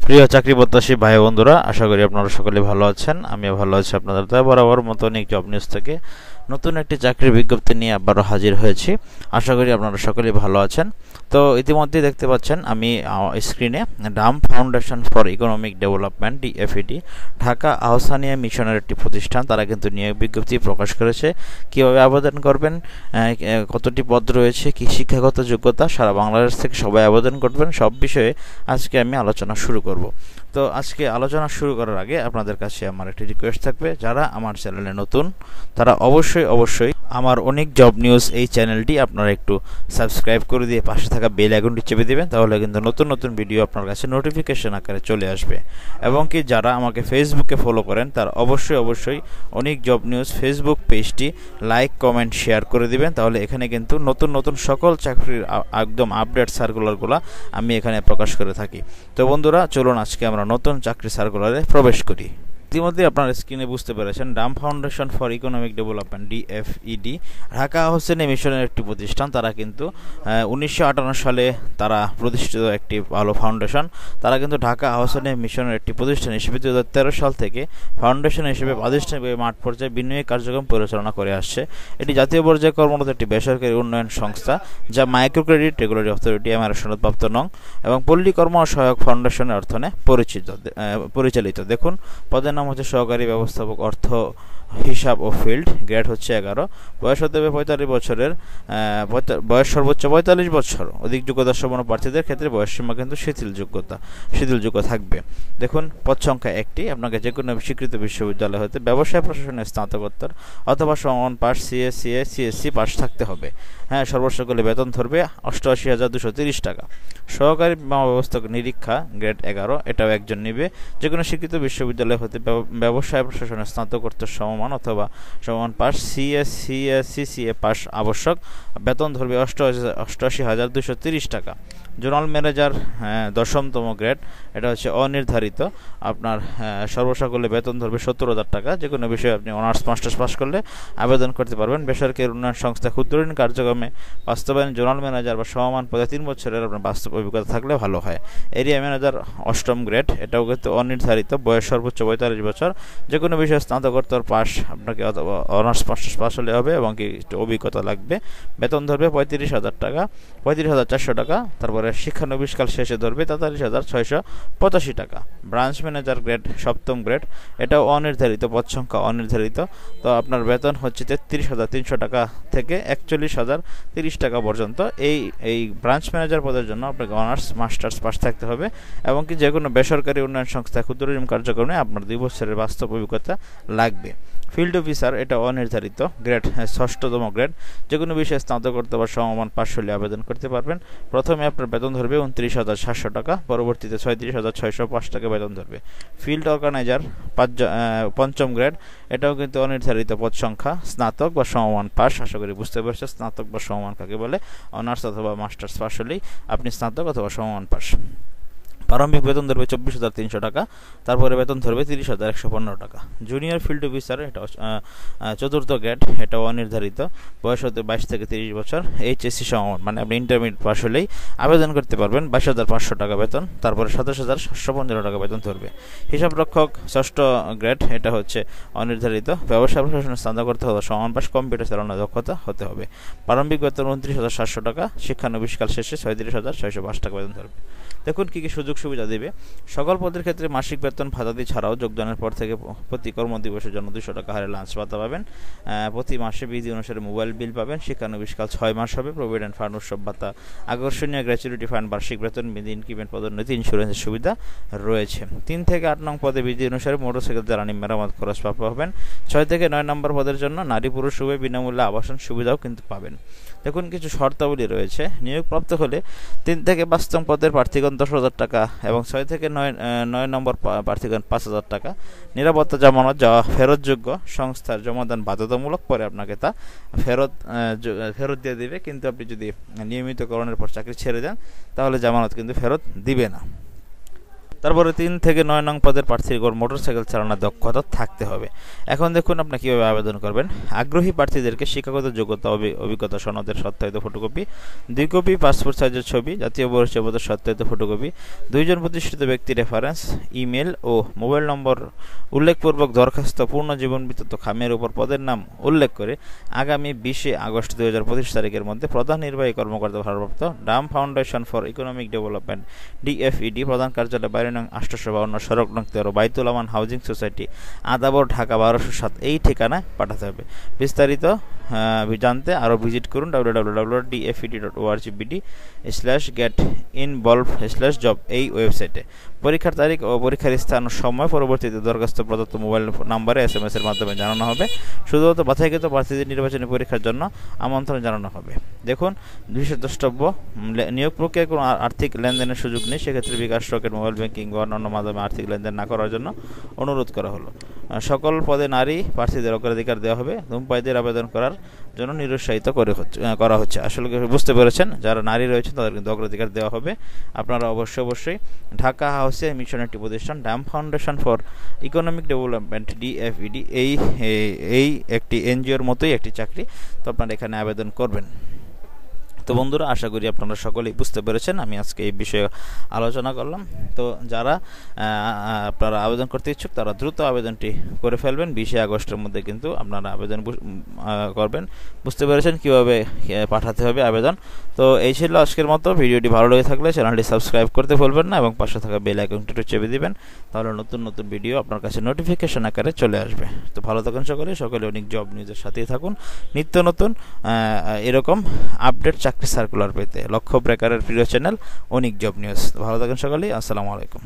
প্রিয় চাকরি প্রত্যাশী ভাই বন্ধুরা, আশা করি আপনারা সকলে ভালো আছেন। আমিও ভালো আছি। আপনাদের দয়া বরাবর মতন এই জব নিউজ থেকে নতুন একটি চাকরির বিজ্ঞপ্তি নিয়ে আবারও হাজির হয়েছি। আশা করি আপনারা সকলেই ভালো আছেন। তো ইতিমধ্যেই দেখতে পাচ্ছেন আমি স্ক্রিনে Dam foundation for economic development DFED Dhaka Ahsania মিশনের একটি প্রতিষ্ঠান, তারা কিন্তু নিয়োগ বিজ্ঞপ্তি প্রকাশ করেছে। কিভাবে আবেদন করবেন, কতটি পদ রয়েছে, কি শিক্ষাগত যোগ্যতা, সারা বাংলাদেশ থেকে সবাই আবেদন করবেন, সব বিষয়ে আজকে আমি আলোচনা শুরু করব। তো আজকে আলোচনা শুরু করার আগে আপনাদের কাছে আমার একটি রিকোয়েস্ট থাকবে, যারা আমার চ্যানেলে নতুন তারা অবশ্যই আমার অনেক জব নিউজ এই চ্যানেলটি আপনারা একটু সাবস্ক্রাইব করে দিয়ে পাশে থাকা বেল আইকনটি চেপে দেবেন, তাহলে কিন্তু নতুন ভিডিও আপনার কাছে নোটিফিকেশন আকারে চলে আসবে। এবং কি যারা আমাকে ফেসবুকে ফলো করেন তারা অবশ্যই অনেক জব নিউজ ফেসবুক পেজটি লাইক, কমেন্ট, শেয়ার করে দিবেন, তাহলে এখানে কিন্তু নতুন সকল চাকরির একদম আপডেট সার্কুলারগুলো আমি এখানে প্রকাশ করে থাকি। তো বন্ধুরা, চলুন আজকে আমরা নতুন চাকরি সার্কুলারে প্রবেশ করি। ইতিমধ্যে আপনার স্ক্রিনে বুঝতে পেরেছেন, Dam foundation for economic development DFED Dhaka Ahsania মিশনের একটি প্রতিষ্ঠান। তারা কিন্তু 1958 সালে তারা প্রতিষ্ঠিত একটি ভালো ফাউন্ডেশন। তারা কিন্তু ঢাকা আহসানিয়া মিশনের একটি প্রতিষ্ঠান হিসেবে 2013 সাল থেকে ফাউন্ডেশন হিসেবে প্রাতিষ্ঠানিক মাঠ পর্যায়ে বিনিয়োগ কার্যক্রম পরিচালনা করে আসছে। এটি জাতীয় পর্যায়ে কর্মরত একটি বেসরকারি উন্নয়ন সংস্থা, যা micro credit regulatory authority MR সনদপ্রাপ্ত নং এবং পল্লী কর্ম সহায়ক ফাউন্ডেশনের অর্থনে পরিচালিত। দেখুন, পদের নাম হচ্ছে সহকারী ব্যবস্থাপক, অর্থ, হিসাব ও ফিল্ড, গ্রেড হচ্ছে 11, বয়স হতে হবে 45 বছরের, বয়স সর্বোচ্চ 45 বছর, অধিক যোগ্যতা সম্পন্ন প্রার্থীদের ক্ষেত্রে বয়সসীমা কিন্তু শিথিলযোগ্য থাকবে। দেখুন, পদ সংখ্যা 1টি। আপনাকে যে কোনো স্বীকৃত বিশ্ববিদ্যালয় হতে ব্যবসায় প্রশাসনের স্নাতকোত্তর অথবা সমমান পাস, CSC পাস থাকতে হবে। হ্যাঁ, সর্বসকলে বেতন ধরবে 88,230 টাকা। সহকারী ব্যবস্থাপক নিরীক্ষা, গ্রেড 11, এটাও একজন নিবে। যে কোনো স্বীকৃত বিশ্ববিদ্যালয় হতে ব্যবসায় প্রশাসনের স্নাতকোত্তর সমমান অথবা সমমান পাস, CA পাস আবশ্যক। বেতন ধরবে 88,230 টাকা। জোনাল ম্যানেজার, 10তম গ্রেড, এটা হচ্ছে অনির্ধারিত। আপনার সর্বসকলে বেতন ধরবে 70,000 টাকা। যে কোনো বিষয়ে আপনি অনার্স মাস্টার্স পাস করলে আবেদন করতে পারবেন। বেসরকারি উন্নয়ন সংস্থা ক্ষুদ্রঋণ কার্যক্রমে বাস্তবায়ন জোনাল ম্যানেজার বা সমমান পদে 3 বছরের আপনার বাস্তব অভিজ্ঞতা থাকলে ভালো হয়। এরিয়া ম্যানেজার 8ম গ্রেড, এটাও কিন্তু অনির্ধারিত। বয়স সর্বোচ্চ 45 বছর। যে কোনো বিষয়ে স্নাতকোত্তর পাস আপনাকে অথবা অনার্স মাস্টার্স পাস হলে হবে এবং কি একটু অভিজ্ঞতা লাগবে। বেতন ধরবে 35,000 টাকা, 35,400 টাকা। তারপরে শিক্ষানবিশকাল শেষে ধরবে 43,685 টাকা। ব্রাঞ্চ ম্যানেজার গ্রেড 7ম গ্রেড, এটাও অনির্ধারিত, পদ সংখ্যা অনির্ধারিত। তো আপনার বেতন হচ্ছে 33,300 টাকা থেকে 41,030 টাকা পর্যন্ত। এই ব্রাঞ্চ ম্যানেজার পদের জন্য আপনাকে অনার্স মাস্টার্স পাস থাকতে হবে এবং কি যে কোনো বেসরকারি উন্নয়ন সংস্থা ক্ষুদ্রঋণ কার্যক্রমে আপনার 2 বছরের বাস্তব অভিজ্ঞতা লাগবে। ফিল্ড অফিসার, এটা অনির্ধারিত, গ্রেড 6তম গ্রেড। যে কোনো বিষয়ে স্নাতকোত্তর বা সমমান পাস হলে আবেদন করতে পারবেন। প্রথমে আপনার বেতন ধরবে 29,700 টাকা, পরবর্তীতে 36,605 টাকা বেতন ধরবে। ফিল্ড অর্গানাইজার 5ম গ্রেড, এটাও কিন্তু অনির্ধারিত, পদ সংখ্যা স্নাতক বা সমমান পাস। আশা করি বুঝতে পারছেন স্নাতক বা সমমান কাকে বলে। অনার্স অথবা মাস্টার্স পাস হলেই আপনি স্নাতক অথবা সমমান পাস। প্রারম্ভিক বেতন ধরবে 24,300 টাকা, তারপরে বেতন ধরবে 30,115 টাকা। জুনিয়র ফিল্ড অফিসার, এটা 4র্থ গ্রেড, এটাও অনির্ধারিত। বয়স হতে 22 থেকে 30 বছর। HSC সমমান, মানে আপনি ইন্টারমিডিয়েট পাস হলেই আবেদন করতে পারবেন। 22,500 টাকা বেতন, তারপরে 27,715 টাকা বেতন ধরবে। হিসাব রক্ষক 6ষ্ঠ গ্রেড, এটা হচ্ছে অনির্ধারিত। ব্যবসা প্রশাসনের স্নাতকোত্তর হতে সমান পাস, কম্পিউটার চালানোর দক্ষতা হতে হবে। প্রারম্ভিক বেতন 29,700 টাকা, শিক্ষানবিশকাল শেষে 37,605 টাকা বেতন ধরবে। দেখুন কি সুযোগ সুবিধা দেবে। সকল পদের ক্ষেত্রে মাসিক বেতন ভাতাদি ছাড়াও যোগদানের পর থেকে প্রতি কর্মদিবসের জন্য 200 টাকা হারে লাঞ্চ ভাতা পাবেন। প্রতি মাসে বিধি অনুসারে মোবাইল বিল পাবেন। শিক্ষানবিশকাল 6 মাস হবে। প্রভিডেন্ট ফান্ড, উৎসব ভাতা, আকর্ষণীয় গ্র্যাচুইটি ফান্ড, বার্ষিক বেতন, বিধি ইনক্রিমেন্ট, পদোন্নতি, ইন্স্যুরেন্সের সুবিধা রয়েছে। 3 থেকে 8 নং পদে বিধি অনুসারে মোটরসাইকেল জ্বালানি মেরামত খরচ প্রাপ্য হবেন। 6 থেকে 9 নম্বর পদের জন্য নারী পুরুষ উভয় বিনামূল্যে আবাসন সুবিধাও কিন্তু পাবেন। দেখুন, কিছু শর্তাবলী রয়েছে। নিয়োগপ্রাপ্ত হলে 3 থেকে 5 নং পদের প্রার্থীগণ 10,000 টাকা এবং 6 থেকে 9 নম্বর প্রার্থীগণ 5,000 টাকা। নিরাপত্তা জামানত যা ফেরতযোগ্য, সংস্থার জমাদান বাধ্যতামূলক, পরে আপনাকে তা ফেরত দিয়ে দিবে। কিন্তু আপনি যদি নিয়মিতকরণের পর চাকরি ছেড়ে দেন তাহলে জামানত কিন্তু ফেরত দিবে না। তারপরে 3 থেকে 9 নং পদের প্রার্থীর মোটরসাইকেল চালানোর দক্ষতা থাকতে হবে। এখন দেখুন আপনি কীভাবে আবেদন করবেন। আগ্রহী প্রার্থীদেরকে শিক্ষাগত যোগ্যতা অভিজ্ঞতা সনদের সত্যায়িত ফটোকপি, 2 কপি পাসপোর্ট সাইজের ছবি, জাতীয় পরিচয়পত্রের সত্যায়িত ফটোকপি, 2 জন প্রতিষ্ঠিত ব্যক্তি রেফারেন্স, ইমেল ও মোবাইল নম্বর উল্লেখপূর্বক দরখাস্ত পূর্ণ জীবন বৃত্তান্ত খামের উপর পদের নাম উল্লেখ করে আগামী 20 আগস্ট 2025 তারিখের মধ্যে প্রধান নির্বাহী কর্মকর্তা ভারপ্রাপ্ত Dam foundation for economic development ডিএফইডি প্রধান কার্যালয় 22 নং 852 সড়ক নং 13 বাইতুল আমান হাউজিং সোসাইটি আদাবর ঢাকা 1207 এই ঠিকানায় পাঠাতে হবে। বিস্তারিত জানতে আরও ভিজিট করুন www.dfed.org/get-involved/job এই ওয়েবসাইটে। পরীক্ষার তারিখ ও পরীক্ষার স্থান ও সময় পরবর্তীতে দরখাস্ত প্রদত্ত মোবাইল নম্বরে SMS এর মাধ্যমে জানানো হবে। শুধুমাত্র বাছাইকৃত প্রার্থীদের নির্বাচনী পরীক্ষার জন্য আমন্ত্রণ জানানো হবে। দেখুন, বিশেষ দ্রষ্টব্য, নিয়োগ প্রক্রিয়ায় কোনো আর্থিক লেনদেনের সুযোগ নেই। সেক্ষেত্রে বিকাশ, রকেট, মোবাইল ব্যাংকিং বা অন্যান্য মাধ্যমে আর্থিক লেনদেন না করার জন্য অনুরোধ করা হলো। সকল পদে নারী প্রার্থীদের অগ্রাধিকার দেওয়া হবে। ধূমপায়ীদের আবেদন করার জন্য নিরুৎসাহিত করা হচ্ছে। আসলে বুঝতে পেরেছেন, যারা নারী রয়েছেন তাদের কিন্তু অগ্রাধিকার দেওয়া হবে। আপনারা অবশ্যই ঢাকা হাউসে মিশন একটি প্রতিষ্ঠান Dam foundation for economic development ডিএফইডি এই একটি এনজিওর মতোই একটি চাকরি, তো আপনারা এখানে আবেদন করবেন। তো বন্ধুরা, আশা করি আপনারা সকলেই বুঝতে পেরেছেন আমি আজকে এই বিষয়ে আলোচনা করলাম। তো যারা আপনারা আবেদন করতে ইচ্ছুক তারা দ্রুত আবেদনটি করে ফেলবেন। 20 আগস্টের মধ্যে কিন্তু আপনারা আবেদন করবেন। বুঝতে পেরেছেন কিভাবে পাঠাতে হবে আবেদন। তো এই ছিল আজকের মতো। ভিডিওটি ভালো লেগে থাকলে চ্যানেলটি সাবস্ক্রাইব করতে ভুলবেন না এবং পাশে থাকা বেল আইকনটি একটু চেপে দিবেন, তাহলে নতুন নতুন ভিডিও আপনার কাছে নোটিফিকেশন আকারে চলে আসবে। তো ভালো থাকুন সকলে অনেক জব নিউজের সাথেই থাকুন। নিত্য নতুন এরকম আপডেট চাকরি সার্কুলার পেতে লক্ষ্য ব্রেকারের প্রিয় চ্যানেল অনেক জব নিউজ। ভালো থাকুন সকলেই। আসসালামু আলাইকুম।